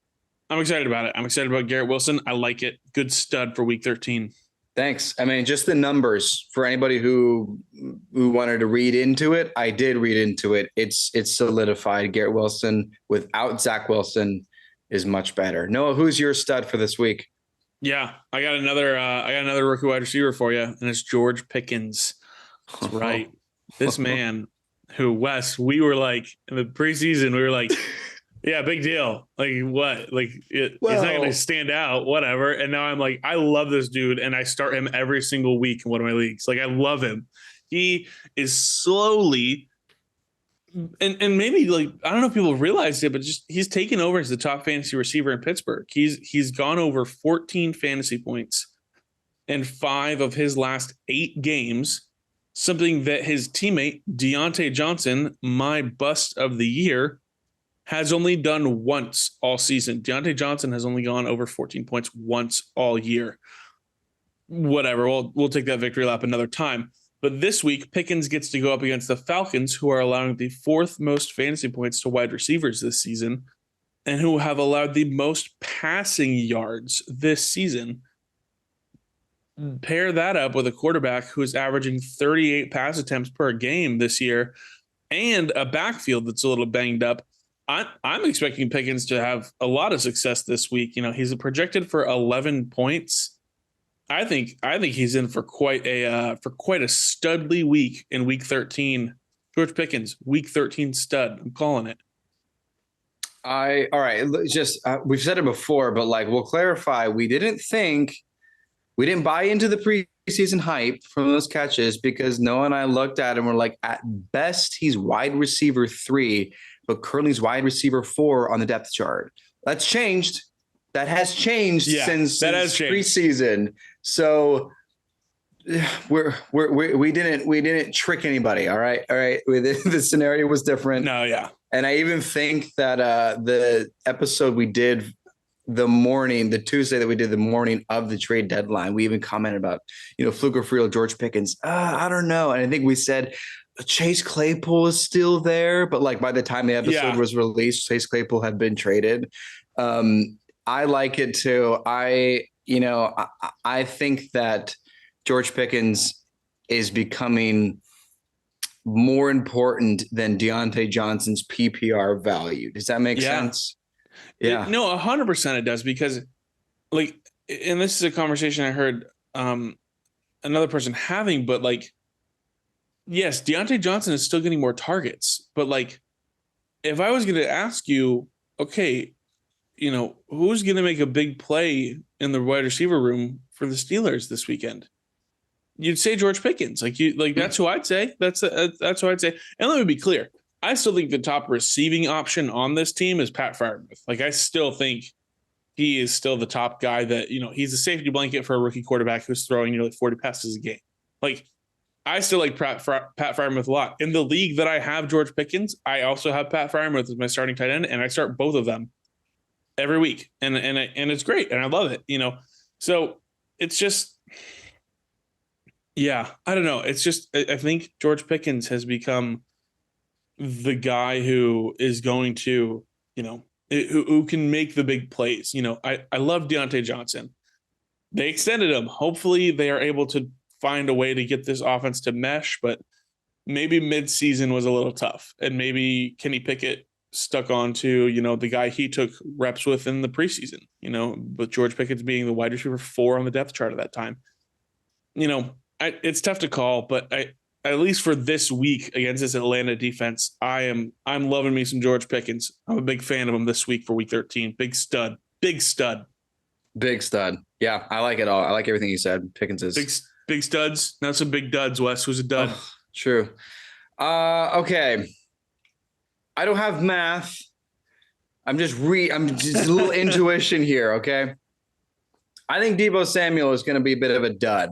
A: I'm excited about it. I'm excited about Garrett Wilson. I like it. Good stud for week 13.
B: Thanks. I mean, just the numbers for anybody who wanted to read into it. I did read into it. It's solidified. Garrett Wilson without Zach Wilson is much better. Noah, who's your stud for this week?
A: Yeah, I got another rookie wide receiver for you, and it's George Pickens. That's right. This man who, Wes, we were like in the preseason, we were like, yeah, big deal. Like what? Like it's not going to stand out, whatever. And now I'm like, I love this dude, and I start him every single week in one of my leagues. Like I love him. He is slowly, and maybe like I don't know if people realize it, but just he's taken over as the top fantasy receiver in Pittsburgh. He's gone over 14 fantasy points in 5 of his last 8 games. Something that his teammate Deontay Johnson, my bust of the year, has only done once all season. Deontay Johnson has only gone over 14 points once all year. Whatever, we'll take that victory lap another time. But this week, Pickens gets to go up against the Falcons, who are allowing the 4th most fantasy points to wide receivers this season. and who have allowed the most passing yards this season. Pair that up with a quarterback who is averaging 38 pass attempts per game this year and a backfield that's a little banged up. I'm expecting Pickens to have a lot of success this week. He's projected for 11 points. I think he's in for quite a studly week in week 13. George Pickens, week 13 stud. I'm calling it.
B: All right. Just we've said it before, but we'll clarify. We didn't buy into the preseason hype from those catches because Noah and I looked at him. We're like, at best, he's wide receiver 3, but currently he's wide receiver 4 on the depth chart. That's changed. That has changed since preseason. So we didn't trick anybody. All right. The scenario was different.
A: No, yeah.
B: And I even think that the episode we did the Tuesday that we did the morning of the trade deadline, we even commented about, fluke or free George Pickens. I don't know. And I think we said Chase Claypool is still there, but by the time the episode was released, Chase Claypool had been traded. I like it too. I think that George Pickens is becoming more important than Deontay Johnson's PPR value. Does that make sense? Yeah.
A: No, 100% it does, because and this is a conversation I heard another person having, but yes, Deontay Johnson is still getting more targets, but if I was going to ask you, okay, who's going to make a big play in the wide receiver room for the Steelers this weekend? You'd say George Pickens. That's who I'd say. That's who I'd say. And let me be clear. I still think the top receiving option on this team is Pat Freiermuth. I still think he is still the top guy that, he's a safety blanket for a rookie quarterback who's throwing nearly 40 passes a game. I still like Pat Freiermuth a lot. In the league that I have George Pickens, I also have Pat Freiermuth as my starting tight end, and I start both of them every week. And it's great, and I love it, So it's just, yeah, I don't know. It's just, I think George Pickens has become the guy who is going to, who can make the big plays. I love Deontay Johnson. They extended him. Hopefully they are able to find a way to get this offense to mesh, but maybe midseason was a little tough. And maybe Kenny Pickett stuck onto, the guy he took reps with in the preseason, with George Pickens being the wide receiver 4 on the depth chart at that time. It's tough to call, but at least for this week against this Atlanta defense, I'm loving me some George Pickens. I'm a big fan of him this week for week 13. Big stud.
B: Yeah, I like it all. I like everything you said. Pickens is
A: big studs. Now some big duds. Wes, who's a dud?
B: Oh, true. Okay. I don't have math. I'm just a little intuition here. Okay. I think Deebo Samuel is going to be a bit of a dud.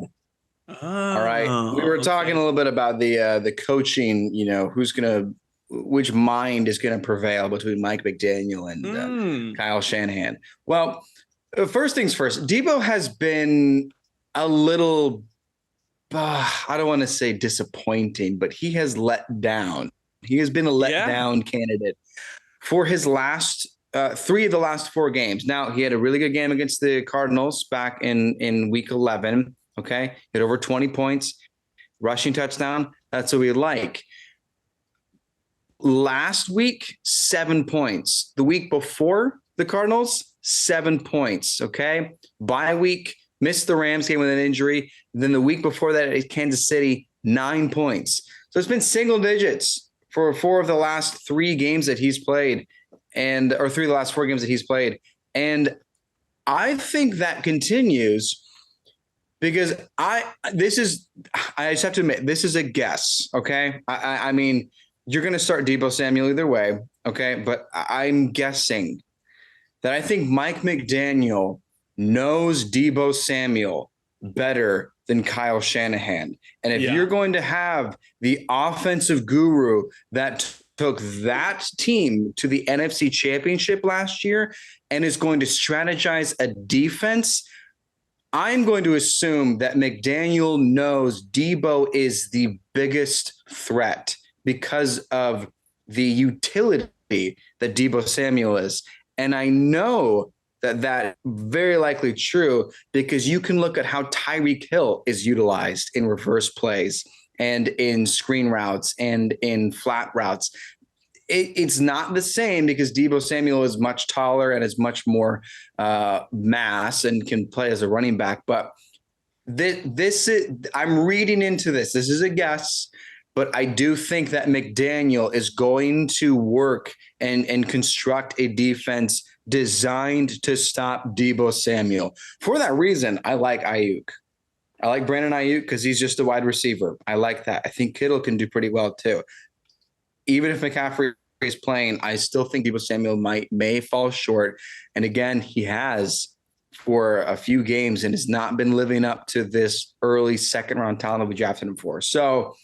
B: All right. We were talking a little bit about the coaching, which mind is going to prevail between Mike McDaniel and Kyle Shanahan. Well, first things first, Deebo has been a little, I don't want to say disappointing, but he has let down. He has been a letdown candidate for his last 3 of the last 4 games. Now, he had a really good game against the Cardinals back in week 11. Okay. Hit over 20 points, rushing touchdown. That's what we like. Last week, 7 points. The week before the Cardinals, 7 points. Okay. Bye week, missed the Rams game with an injury. Then the week before that at Kansas City, 9 points. So it's been single digits for 4 of the last 3 games that he's played, or 3 of the last 4 games that he's played. And I think that continues. Because I just have to admit, this is a guess, okay? I mean, you're going to start Deebo Samuel either way, okay? But I'm guessing that I think Mike McDaniel knows Deebo Samuel better than Kyle Shanahan. And if you're going to have the offensive guru that took that team to the NFC Championship last year and is going to strategize a defense, I'm going to assume that McDaniel knows Deebo is the biggest threat because of the utility that Deebo Samuel is. And I know that very likely true because you can look at how Tyreek Hill is utilized in reverse plays and in screen routes and in flat routes. It's not the same because Deebo Samuel is much taller and is much more mass and can play as a running back. But this is, I'm reading into this. This is a guess, but I do think that McDaniel is going to work and construct a defense designed to stop Deebo Samuel. For that reason, I like Ayuk. I like Brandon Ayuk because he's just a wide receiver. I like that. I think Kittle can do pretty well too. Even if McCaffrey is playing, I still think Deebo Samuel may fall short. And again, he has for a few games and has not been living up to this early second round talent that we drafted him for. So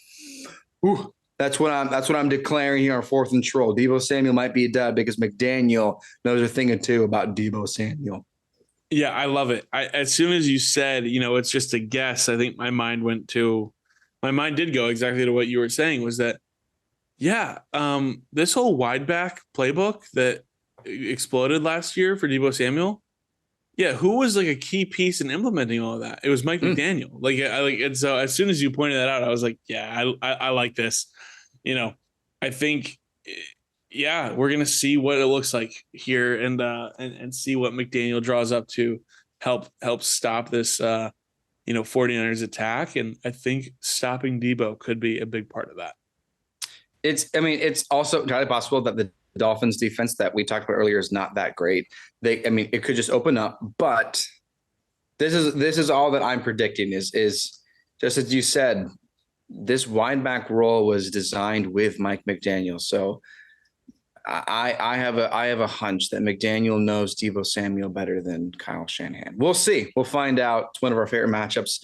B: that's what I'm declaring here on Fourth and Troll. Deebo Samuel might be a dud because McDaniel knows a thing or two about Deebo Samuel.
A: Yeah, I love it. As soon as you said, it's just a guess, I think my mind did go exactly to what you were saying, was that, this whole wide back playbook that exploded last year for Deebo Samuel. Yeah, who was like a key piece in implementing all of that? It was Mike McDaniel. And so as soon as you pointed that out, I was like, yeah, I like this. I think, we're gonna see what it looks like here and see what McDaniel draws up to help stop this 49ers attack. And I think stopping Deebo could be a big part of that.
B: It's also entirely possible that the Dolphins defense that we talked about earlier is not that great. It could just open up, but this is all that I'm predicting is just as you said, this wide back role was designed with Mike McDaniel. So I have a hunch that McDaniel knows Deebo Samuel better than Kyle Shanahan. We'll see. We'll find out. It's one of our favorite matchups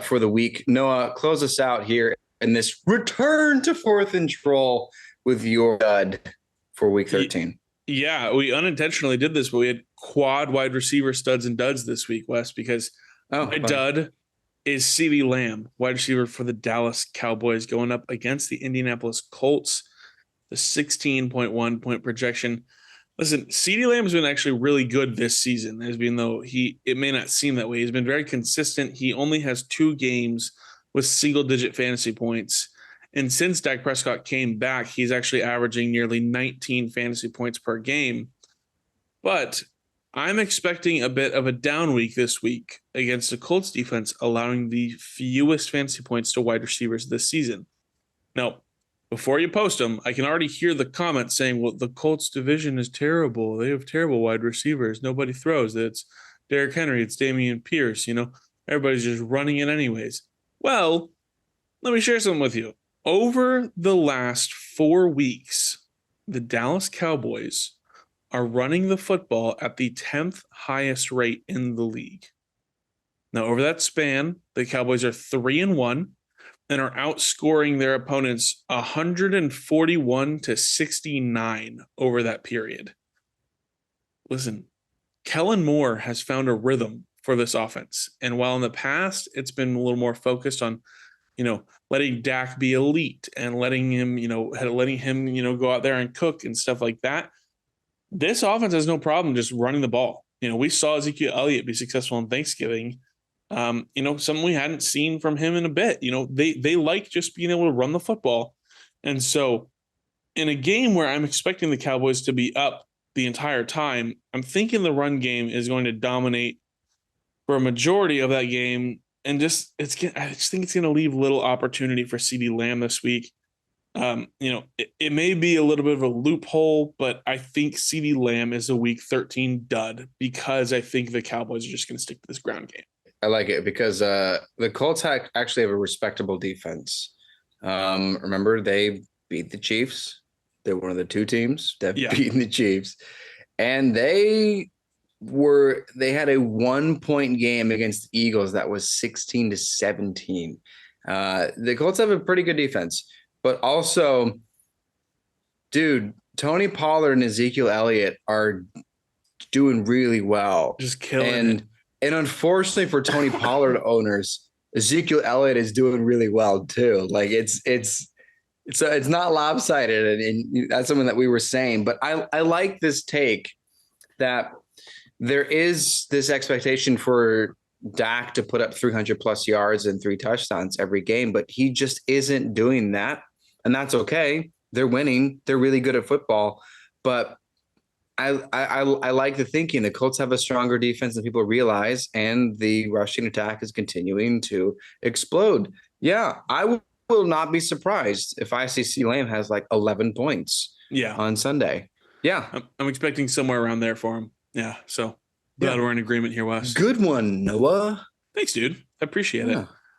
B: for the week. Noah, close us out here in this return to Fourth and Troll with your dud for week 13.
A: Yeah, we unintentionally did this, but we had quad wide receiver studs and duds this week, Wes, because my dud is CeeDee Lamb, wide receiver for the Dallas Cowboys, going up against the Indianapolis Colts. The 16.1 point projection. Listen, CeeDee Lamb has been actually really good this season, even though it may not seem that way. He's been very consistent. He only has 2 games with single-digit fantasy points. And since Dak Prescott came back, he's actually averaging nearly 19 fantasy points per game. But I'm expecting a bit of a down week this week against the Colts defense, allowing the fewest fantasy points to wide receivers this season. Now, before you post them, I can already hear the comments saying, well, the Colts division is terrible. They have terrible wide receivers. Nobody throws. It's Derrick Henry. It's Dameon Pierce. Everybody's just running it anyways. Well, let me share something with you. Over the last 4 weeks, the Dallas Cowboys are running the football at the 10th highest rate in the league. Now, over that span, the Cowboys are 3-1 and are outscoring their opponents 141-69 over that period. Listen, Kellen Moore has found a rhythm for this offense. And while in the past, it's been a little more focused on, letting Dak be elite and letting him go out there and cook and stuff like that. This offense has no problem just running the ball. We saw Ezekiel Elliott be successful on Thanksgiving. Something we hadn't seen from him in a bit. They like just being able to run the football. And so in a game where I'm expecting the Cowboys to be up the entire time, I'm thinking the run game is going to dominate for a majority of that game. And I just think it's going to leave little opportunity for CeeDee Lamb this week. It may be a little bit of a loophole, but I think CeeDee Lamb is a week 13 dud because I think the Cowboys are just going to stick to this ground game.
B: I like it because the Colts actually have a respectable defense. Remember, they beat the Chiefs. They're one of the 2 teams that beaten the Chiefs. And they had a 1-point game against the Eagles that was 16-17. The Colts have a pretty good defense, but also, dude, Tony Pollard and Ezekiel Elliott are doing really well.
A: Just killing it.
B: And unfortunately for Tony Pollard owners, Ezekiel Elliott is doing really well too. Like it's not lopsided, and that's something that we were saying. But I like this take that there is this expectation for Dak to put up 300 plus yards and 3 touchdowns every game, but he just isn't doing that. And that's okay. They're winning. They're really good at football. But I like the thinking. The Colts have a stronger defense than people realize, and the rushing attack is continuing to explode. Yeah, I will not be surprised if I see CeeDee Lamb has like 11 points on Sunday. Yeah.
A: I'm expecting somewhere around there for him. Yeah. So glad we're in agreement here, Wes.
B: Good one, Noah.
A: Thanks, dude. I appreciate it.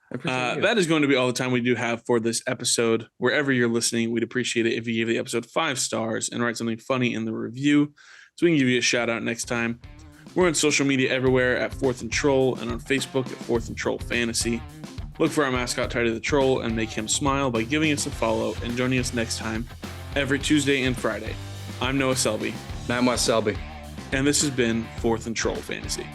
B: I appreciate
A: that is going to be all the time we do have for this episode. Wherever you're listening, we'd appreciate it if you gave the episode 5 stars and write something funny in the review so we can give you a shout out next time. We're on social media everywhere at 4th and Troll and on Facebook at 4th and Troll Fantasy. Look for our mascot, Tidy the Troll, and make him smile by giving us a follow and joining us next time every Tuesday and Friday. I'm Noah Selby.
B: I'm Wes Selby.
A: And this has been 4th and Troll Fantasy.